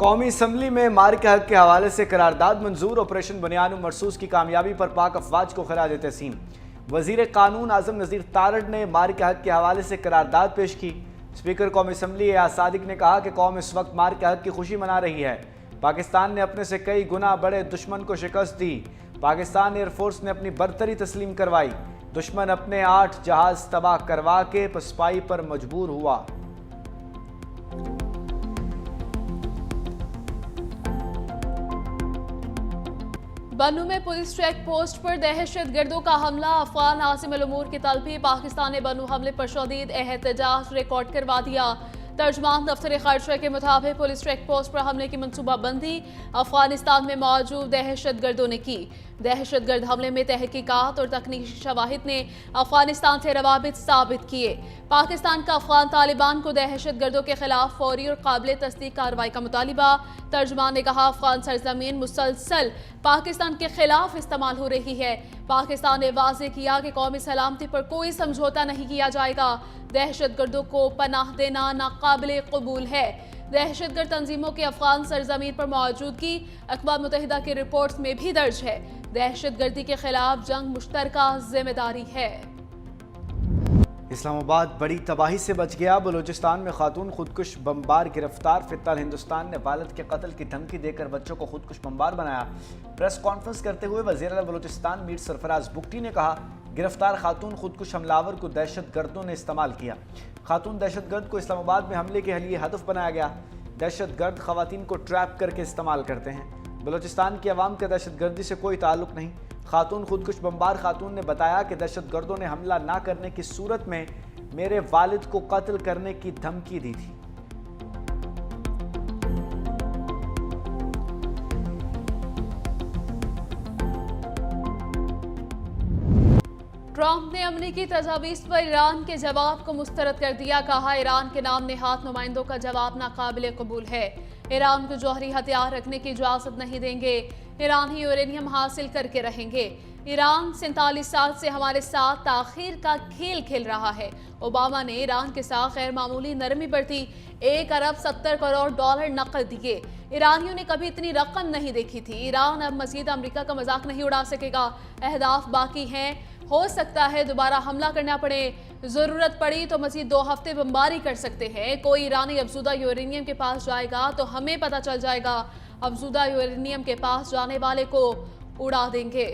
कौमी असम्बली में मार के हक के हवाले से करारदाद मंजूर। ऑपरेशन बुनियान मरसूस की कामयाबी पर पाक अफवाज को खराज तहसीन। वजीर कानून आजम नज़ीर तारड़ ने मार के हक के हवाले से करारदाद पेश की। स्पीकर कौमी असम्बली एयाज सादिक ने कहा कि कौम इस वक्त मार के हक की खुशी मना रही है। पाकिस्तान ने अपने से कई गुना बड़े दुश्मन को शिकस्त दी। पाकिस्तान एयरफोर्स ने अपनी बरतरी तस्लीम करवाई। दुश्मन अपने 8 जहाज तबाह करवा के पसपाई पर मजबूर हुआ। बन्नू में पुलिस चेक पोस्ट पर दहशतगर्दों का हमला। अफगान आसिम अल उमूर की तलबी। पाकिस्तान ने बन्नू हमले पर शदीद एहतजाज रिकॉर्ड करवा दिया। तर्जमान दफ्तर खर्चा के मुताबिक पुलिस चेक पोस्ट पर हमले की मनसूबाबंदी अफगानिस्तान में मौजूद दहशतगर्दों ने की। दहशतगर्द हमले में तहकीकात और तकनीकी शवाहिद ने अफगानिस्तान से रवाबित साबित किए। पाकिस्तान का अफगान तालिबान को दहशतगर्दों के खिलाफ फौरी और काबिल तस्दीक कार्रवाई का मुतालिबा। तर्जमान ने कहा, अफगान सरजमीन मुसलसल पाकिस्तान के खिलाफ इस्तेमाल हो रही है। पाकिस्तान ने वाज़ेह किया कि कौमी सलामती पर कोई समझौता नहीं किया जाएगा। दहशतगर्दों को पनाह देना नाकाबिल कबूल है। दहशतगर्द तंजीमों के अफगान सरजमीन पर मौजूदगी अक़वाम मुत्तहिदा की रिपोर्ट्स में भी दर्ज है। दहशतगर्दी के खिलाफ जंग मुश्तरका जिम्मेदारी है। इस्लामाबाद बड़ी तबाही से बच गया। बलूचिस्तान में खातून खुदकुश बमबार गिरफ्तार। फिलहाल हिंदुस्तान ने वालिद के कत्ल की धमकी देकर बच्चों को खुदकुश बमबार बनाया। प्रेस कॉन्फ्रेंस करते हुए वज़ीर आला बलूचिस्तान मीर सरफराज बुगटी ने कहा, गिरफ्तार खातून खुदकुश हमलावर को दहशतगर्दों ने इस्तेमाल किया। खातून दहशतगर्द को इस्लामाबाद में हमले के लिए हदफ बनाया गया। दहशतगर्द खवातीन को ट्रैप करके इस्तेमाल करते हैं। बलूचिस्तान की आवाम का दहशतगर्दी से कोई ताल्लुक नहीं। खातून खुदकुश बमबार खातून ने बताया कि दहशतगर्दों ने हमला ना करने की सूरत में मेरे वालिद को कत्ल करने की धमकी दी थी। ट्रंप ने अमरीकी तजावीज़ पर ईरान के जवाब को मुस्तरद कर दिया। कहा, ईरान के नाम नेहात नुमाइंदों का जवाब नाकाबिल कबूल है। ईरान को जौहरी हथियार रखने की इजाज़त नहीं देंगे। ईरान ही यूरेनियम हासिल करके रहेंगे। ईरान 47 साल से हमारे साथ ताखीर का खेल खेल रहा है। ओबामा ने ईरान के साथ गैर मामूली नरमी बरती। 1 अरब 70 करोड़ डॉलर नकद दिए। ईरानियों ने कभी इतनी रकम नहीं देखी थी। ईरान अब मजीद अमेरिका का मजाक नहीं उड़ा सकेगा। अहदाफ बाकी हैं। हो सकता है दोबारा हमला करना पड़े। जरूरत पड़ी तो मजीद 2 हफ्ते बमबारी कर सकते हैं। कोई ईरानी अफजूदा यूरेनियम के पास जाएगा तो हमें पता चल जाएगा। अफजूदा यूरेनियम के पास जाने वाले को उड़ा देंगे।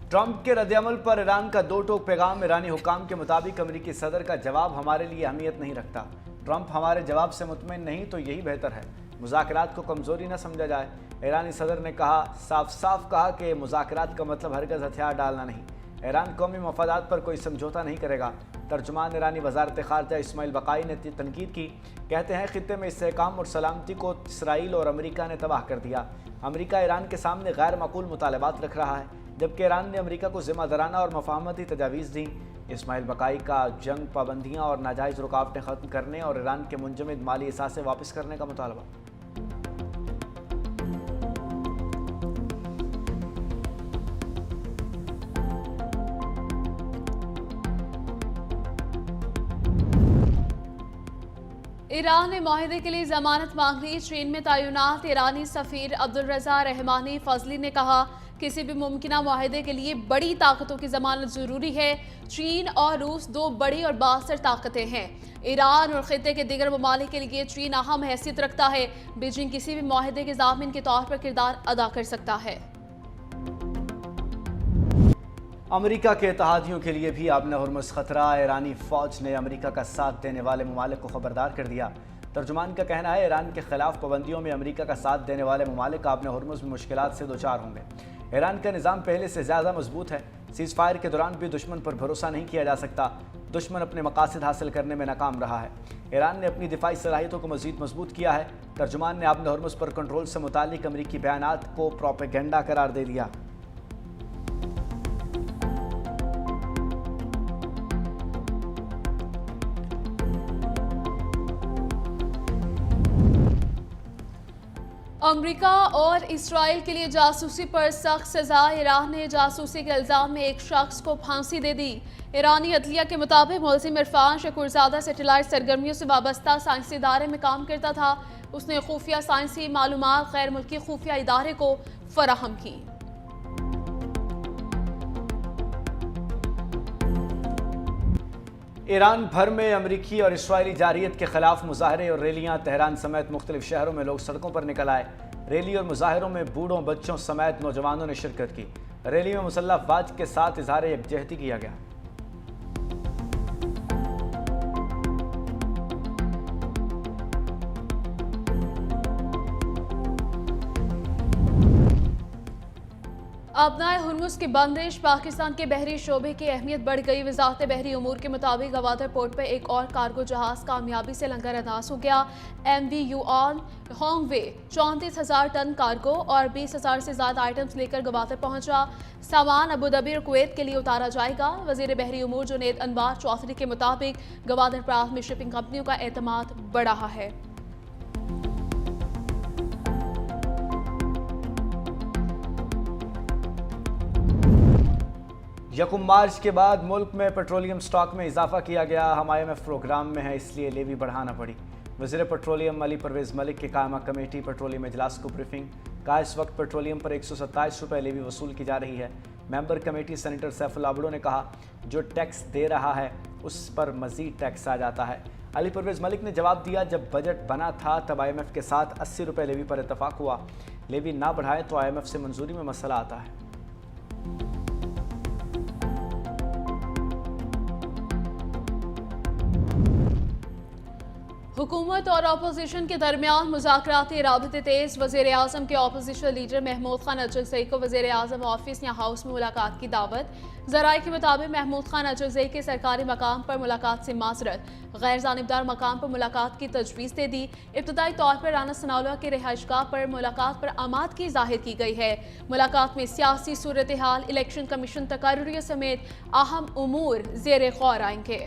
ट्रंप के रद्दअमल पर ईरान का 2 टोक पैगाम। ईरानी हुकाम के मुताबिक अमेरिकी सदर का जवाब हमारे लिए अहमियत नहीं रखता। ट्रंप हमारे जवाब से मुतमईन नहीं तो यही बेहतर है। मुज़ाकरात को कमज़ोरी न समझा जाए। ईरानी सदर ने कहा, साफ साफ कहा कि मुज़ाकरात का मतलब हरगिज़ हथियार डालना नहीं। ईरान कौमी मफादात पर कोई समझौता नहीं करेगा। तर्जुमान ईरानी वज़ारत ख़ारजा इस्माइल बक़ाई ने तनकीद की। कहते हैं, खित्ते में इस्तेहकाम और सलामती को इसराइल और अमेरिका ने तबाह कर दिया। अमेरिका ईरान के सामने गैर माकूल मुतालबात रख रहा है, जबकि ईरान ने अमेरिका को ज़िम्मेदाराना और मफाहमती तजावीज़ दी। इस्माइल बक़ाई का जंग, पाबंदियाँ और नाजायज़ रुकावटें ख़त्म करने और ईरान के मुंजमद माली असासे वापस करने का मुतालबा। ईरान ने माहिदे के लिए जमानत मांग ली। चीन में तैनात ईरानी सफीर अब्दुल रज़ा रहमानी फजली ने कहा, किसी भी मुमकिना माहिदे के लिए बड़ी ताकतों की जमानत जरूरी है। चीन और रूस 2 बड़ी और बासर ताकतें हैं। ईरान और खित्ते के दीगर ममालिक के लिए चीन अहम हैसियत रखता है। बीजिंग किसी भी माहिदे के ज़ामिन के तौर पर किरदार अदा कर सकता है। अमेरिका के इत्तेहादियों के लिए भी आबना हुर्मुज़ खतरा। ईरानी फौज ने अमेरिका का साथ देने वाले ममालिक को खबरदार कर दिया। तर्जुमान का कहना है, ईरान के खिलाफ पाबंदियों में अमेरिका का साथ देने वाले ममालिक आबना हुर्मुज़ में मुश्किलात से दोचार होंगे। ईरान का निज़ाम पहले से ज़्यादा मजबूत है। सीज़ फायर के दौरान भी दुश्मन पर भरोसा नहीं किया जा सकता। दुश्मन अपने मकासद हासिल करने में नाकाम रहा है। ईरान ने अपनी दिफाई सलाहियतों को मज़ीद मजबूत किया है। तर्जुमान ने आबना हुर्मुज़ पर कंट्रोल से मुतालिक अमेरिकी बयानात को प्रोपेगेंडा करार दे दिया। अमेरिका और इसराइल के लिए जासूसी पर सख्त सजा। ईरान ने जासूसी के इल्जाम में एक शख्स को फांसी दे दी। ईरानी अदलिया के मुताबिक मुलजिम इरफान शकूरजादा सैटेलाइट सरगर्मियों से वाबस्ता साइंसी इदारे में काम करता था। उसने खुफिया साइंसी मालूमात गैर मुल्की खुफिया इदारे को फराहम की। ईरान भर में अमरीकी और इसराइली जारहियत के खिलाफ मुजाहरे और रैलियां। तेहरान समेत मुख्तलिफ शहरों में लोग सड़कों पर निकल आए। रैली और मुजाहरों में बूढ़ों, बच्चों समेत नौजवानों ने शिरकत की। रैली में मुसल्लह अफवाज के साथ इजहार यकजहती किया गया। अपनाए हुर्मुज की बंदिश, पाकिस्तान के बहरी शोबे की अहमियत बढ़ गई। वजारत बहरी उमूर के मुताबिक गवादर पोर्ट पर एक और कार्गो जहाज कामयाबी से लंगर अंदाज हो गया। MV युआन होंगवे 34,000 टन कार्गो और 20,000 से ज्यादा आइटम्स लेकर गवादर पहुंचा। सामान अबू धाबी और कुवैत के लिए उतारा जाएगा। वजीर बहरी उमूर जुनैद अनवार चौधरी के मुताबिक गवादर प्रांत में शिपिंग कंपनियों का एतमाद बढ़ रहा है। यकुम मार्च के बाद मुल्क में पेट्रोलियम स्टॉक में इजाफा किया गया। हम IMF प्रोग्राम में है, इसलिए लेवी बढ़ाना पड़ी। वज़ीर पेट्रोलियम अली परवेज़ मलिक के कायमा कमेटी पेट्रोलियम इजलास को ब्रीफिंग। कहा इस वक्त पेट्रोलियम पर 127 रुपये लेवी वसूल की जा रही है। मेंबर कमेटी सेनेटर सैफुल आबड़ो ने कहा जो टैक्स दे रहा है उस पर मजीद टैक्स आ जाता है। अली परवेज़ मलिक ने जवाब दिया जब बजट बना था तब IMF के साथ 80 रुपये लेवी पर इतफाक हुआ। लेवी ना बढ़ाए तो IMF से मंजूरी में मसला आता है। हुकूमत और अपोजिशन के दरमियान मुज़ाकराती राबते तेज। वज़ीर आज़म के अपोजिशन लीडर महमूद खान अजलसई को वज़ीर आज़म ऑफिस या हाउस में मुलाकात की दावत। ज़राए के मुताबिक महमूद खान अजलसई के सरकारी मकाम पर मुलाकात से माजरत, गैर जानिबदार मकाम पर मुलाकात की तजवीज़ दे दी। इब्तदाई तौर पर राना सनाउल्लाह के रिहाइशगाह पर मुलाकात पर आमादगी जाहिर की गई है। मुलाकात में सियासी सूरत हाल, इलेक्शन कमीशन तकर्रियों समेत अहम उमूर ज़ेर गौर आएंगे।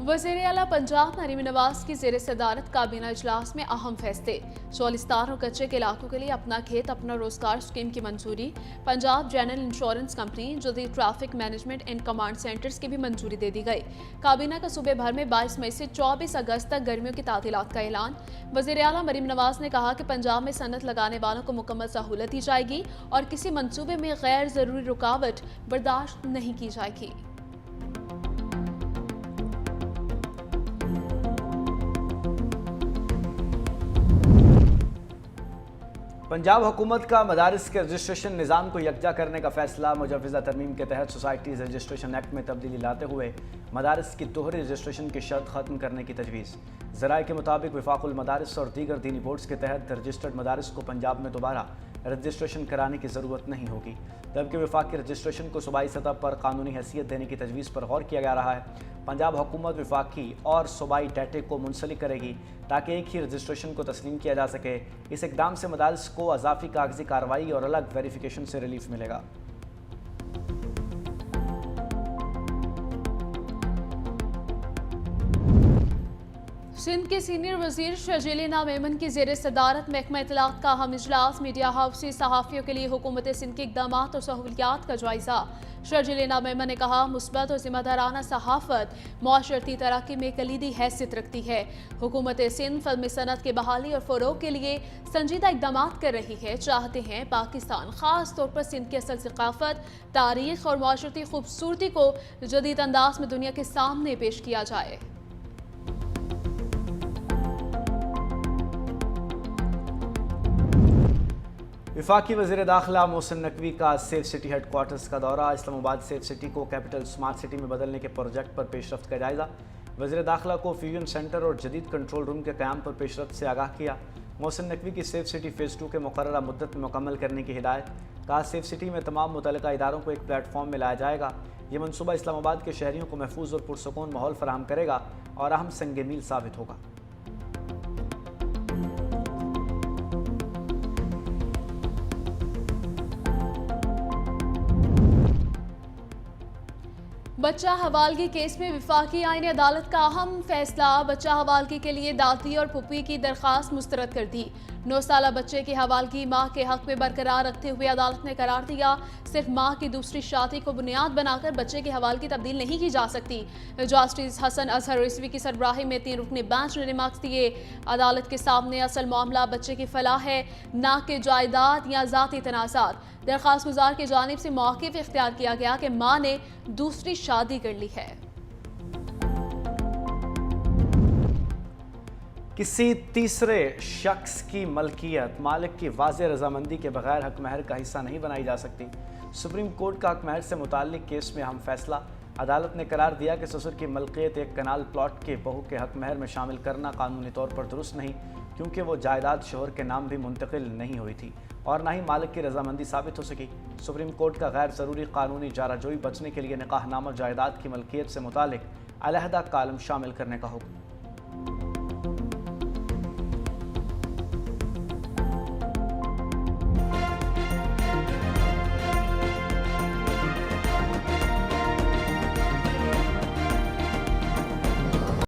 वज़ीर आला पंजाब नरीम नवाज की ज़ेर सदारत काबीना इजलास में अहम फैसले। चौलिस्तान और कच्चे के इलाकों के लिए अपना खेत अपना रोजगार स्कीम की मंजूरी। पंजाब जनरल इंश्योरेंस कंपनी, जदीद traffic management and command centres की भी मंजूरी दे दी गई। काबीना का सूबे भर में 22 मई से 24 अगस्त तक गर्मियों की तातीलात का ऐलान। वज़ीर आला मरीम नवाज ने कहा कि पंजाब में सनत लगाने वालों को मुकम्मल सहूलत दी जाएगी और किसी मंसूबे में गैर ज़रूरी रुकावट बर्दाश्त नहीं की जाएगी। पंजाब हुकूमत का मदारिस के रजिस्ट्रेशन निज़ाम को यकजा करने का फैसला। मुजव्वज़ा तरमीम के तहत सोसाइटीज़ रजिस्ट्रेशन एक्ट में तब्दीली लाते हुए मदारिस की दोहरी रजिस्ट्रेशन की शर्त ख़त्म करने की तजवीज़। ज़राए के मुताबिक वफाकुल मदारिस और दीगर दीनी बोर्ड्स के तहत रजिस्टर्ड मदारिस को पंजाब में दोबारा रजिस्ट्रेशन कराने की ज़रूरत नहीं होगी, जबकि वफाकी रजिस्ट्रेशन को सूबाई सतह पर कानूनी हैसियत देने की तजवीज़ पर गौर किया जा रहा है। पंजाब हुकूमत वफाकी और सूबाई डाटे को मुंसलिक करेगी ताकि एक ही रजिस्ट्रेशन को तस्लीम किया जा सके। इस इकदाम से मदारिस को अजाफी कागजी कार्रवाई और अलग वेरिफिकेशन से रिलीफ मिलेगा। सिंध के सीनियर वजीर शर्जील मेमन की ज़ेर सदारत महकमा इत्तलात का अहम इजलास। मीडिया हाउस से सहाफ़ियों के लिए हुकूमत सिंध के इक़दाम और सहूलियात का जायज़ा। शर्जील मेमन ने कहा मुस्बत और जिम्मेदाराना सहाफ़त माशरती तरक्की में कलीदी हैसियत रखती है। हुकूमत सिंध फ़िल्मी सनत के बहाली और फ़रोग़ के लिए संजीदा इक़दाम कर रही है। चाहते हैं पाकिस्तान ख़ास तौर पर सिंध की असल सक़ाफ़त, तारीख़ और माशरती खूबसूरती को जदीद अंदाज में दुनिया के सामने पेश किया जाए। वफाकी वज़ीर दाखिला मोहसिन नकवी का सेफ सिटी हेड क्वार्टर्स का दौरा। इस्लामाबाद सेफ सिटी को कैपिटल स्मार्ट सिटी में बदलने के प्रोजेक्ट पर पेशरफ्त का जायज़ा। वज़ीर दाखिला को फ्यूजन सेंटर और जदीद कंट्रोल रूम के क़याम पर पेशरफ्त से आगाह किया। मोहसिन नकवी की सेफ सिटी फ़ेज़ 2 के मुकर्ररा मुद्दत में मुकम्मल करने की हिदायत। कहा सेफ सिटी में तमाम मुतल्लिका इदारों को एक प्लेटफॉर्म में लाया जाएगा। ये मनसूबा इस्लामाबाद के शहरियों को महफूज और पुरसकून माहौल फराहम करेगा और अहम संग मील साबित होगा। बच्चा हवालगी केस में विफाकी आईनी अदालत का अहम फैसला। बच्चा हवालगी के लिए दादी और पुप्पी की दरखास्त मुस्तरद कर दी। 9 साला बच्चे की हवालगी मां के हक में बरकरार रखते हुए अदालत ने करार दिया, सिर्फ मां की दूसरी शादी को बुनियाद बनाकर बच्चे की हवालगी तब्दील नहीं की जा सकती। जस्टिस हसन अजहर रिजवी की सरबराही में 3 रुकनी बेंच ने रिमार्क्स दिए। अदालत के सामने असल मामला बच्चे की फलाह है, ना कि जायदाद या जाती तनाज़ात। दरखास्त गुजार की जानिब से मौक़िफ़ इख्तियार किया गया कि मां ने दूसरी शादी कर ली है। किसी तीसरे शख्स की मलकियत मालिक की वाज़ेह रजामंदी के बगैर हक महर का हिस्सा नहीं बनाई जा सकती। सुप्रीम कोर्ट का हक महर से मुताल्लिक केस में अहम फैसला। अदालत ने करार दिया कि ससुर की मलकियत एक कनाल प्लॉट के बहू के हक महर में शामिल करना कानूनी तौर पर दुरुस्त नहीं, क्योंकि वो जायदाद शोहर के नाम भी मुंतकिल नहीं हुई थी और ना ही मालिक की रजामंदी साबित हो सकी। सुप्रीम कोर्ट का गैर ज़रूरी कानूनी जाराजोई बचने के लिए निकाहनामा जायदाद की मलकियत से मुताल्लिक अलहदा कालम शामिल करने का हुक्म।